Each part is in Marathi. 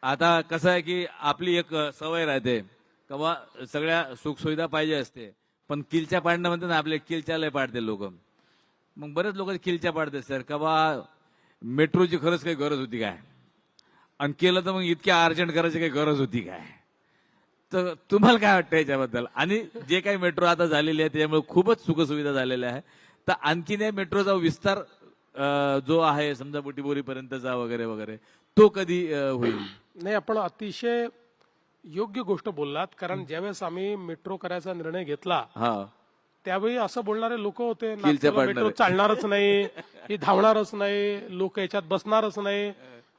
आता कसं आहे की आपली एक सवय राहते किंवा सगळ्या सुखसुविधा पाहिजे असते, पण किलच्या पाडणं म्हणते ना आपले, किलच्या लय पाडते लोक. मग बरेच लोक किलच्या पाडते सर का बा मेट्रोची खरंच काही गरज होती काय, आणि केलं तर मग इतक्या अर्जंट करायची काही गरज होती काय. तर तुम्हाला काय वाटतं याच्याबद्दल? आणि जे काही मेट्रो आता झालेली आहे त्याच्यामुळे खूपच सुखसुविधा झालेल्या आहे, तर आणखीन या मेट्रोचा विस्तार जो आहे समजा बुटीबोरीपर्यंतचा वगैरे वगैरे तो कधी होईल? नाही, आपण अतिशय योग्य गोष्ट बोललात. कारण ज्यावेळेस आम्ही मेट्रो करायचा निर्णय घेतला हा, त्यावेळी असं बोलणारे लोक होते, किलच्या नागपूरला मेट्रो पाडणारे. चालणारच नाही, ही धावणारच नाही, लोक याच्यात बसणारच नाही,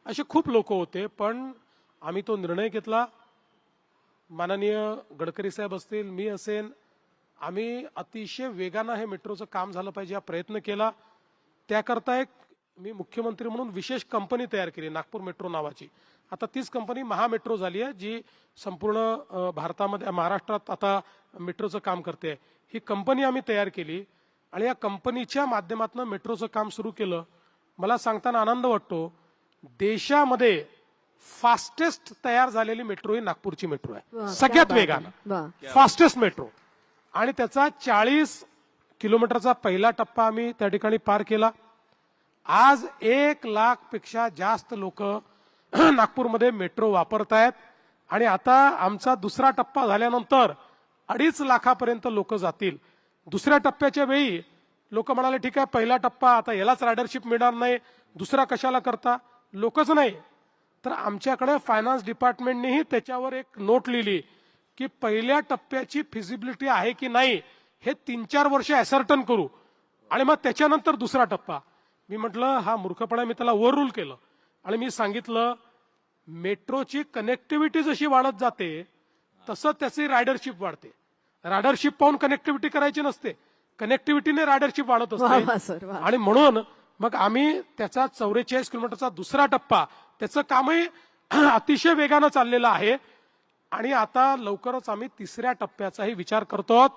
असे खूप लोक होते. पण आम्ही तो निर्णय घेतला. माननीय गडकरी साहेब असतील, मी असेन, आम्ही अतिशय वेगानं हे मेट्रोचं काम झालं पाहिजे हा प्रयत्न केला. त्याकरता एक मी मुख्यमंत्री म्हणून विशेष कंपनी तयार केली, नागपूर मेट्रो नावाची. आता तीच कंपनी महामेट्रो झाली आहे, जी संपूर्ण भारतामध्ये, महाराष्ट्रात आता मेट्रोचं काम करते. ही कंपनी आम्ही तयार केली आणि या कंपनीच्या माध्यमातून मेट्रोचं काम सुरू केलं. मला सांगताना आनंद वाटतो, देशामध्ये फास्टेस्ट तयार झालेली मेट्रो ही नागपूरची मेट्रो आहे, सगळ्यात वेगानं फास्टेस्ट मेट्रो. आणि त्याचा 40 किलोमीटरचा पहिला टप्पा आम्ही त्या ठिकाणी पार केला. आज 1 लाखपेक्षा जास्त लोक नागपूरमध्ये मेट्रो वापरतायत आणि आता आमचा दुसरा टप्पा झाल्यानंतर 2.5 लाखापर्यंत लोक जातील. दुसऱ्या टप्प्याच्या वेळी लोक म्हणाले ठीक आहे, पहिला टप्पा आता यालाच रायडरशिप मिळणार नाही, दुसरा कशाला करता. लोकच नाही तर आमच्याकडे फायनान्स डिपार्टमेंटनेही त्याच्यावर एक नोट लिहिली की पहिल्या टप्प्याची फिजिबिलिटी आहे की नाही हे 3-4 वर्ष ॲसर्टन करू आणि मग त्याच्यानंतर दुसरा टप्पा. मी म्हटलं हा मूर्खपणा, मी त्याला ओव्हररूल केलं आणि मी सांगितलं मेट्रोची कनेक्टिव्हिटी जशी वाढत जाते तसं त्याची रायडरशिप वाढते. रायडरशिप पाहून कनेक्टिव्हिटी करायची नसते, कनेक्टिव्हिटीने रायडरशिप वाढत असते. आणि म्हणून मग आम्ही त्याचा 44 किलोमीटरचा दुसरा टप्पा, त्याचं कामही अतिशय वेगानं चाललेलं आहे आणि आता लवकरच आम्ही तिसऱ्या टप्प्याचाही विचार करतो.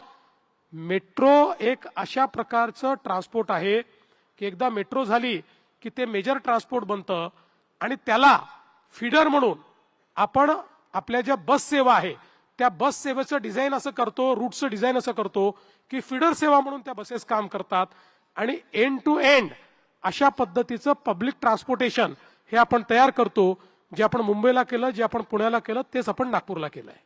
मेट्रो एक अशा प्रकारचं ट्रान्सपोर्ट आहे की एकदा मेट्रो झाली की ते मेजर ट्रान्सपोर्ट बनतं आणि त्याला फीडर म्हणून आपण आपल्या ज्या बस सेवा आहे त्या बस सेवेचं डिझाईन असं करतो, रूटचं डिझाईन असं करतो की फीडर सेवा म्हणून त्या बसेस काम करतात आणि एंड टू एंड अशा पद्धतीचं पब्लिक ट्रान्सपोर्टेशन हे आपण तयार करतो. जे आपण मुंबईला केलं, जे आपण पुण्याला केलं, तेच आपण नागपूरला केलंय.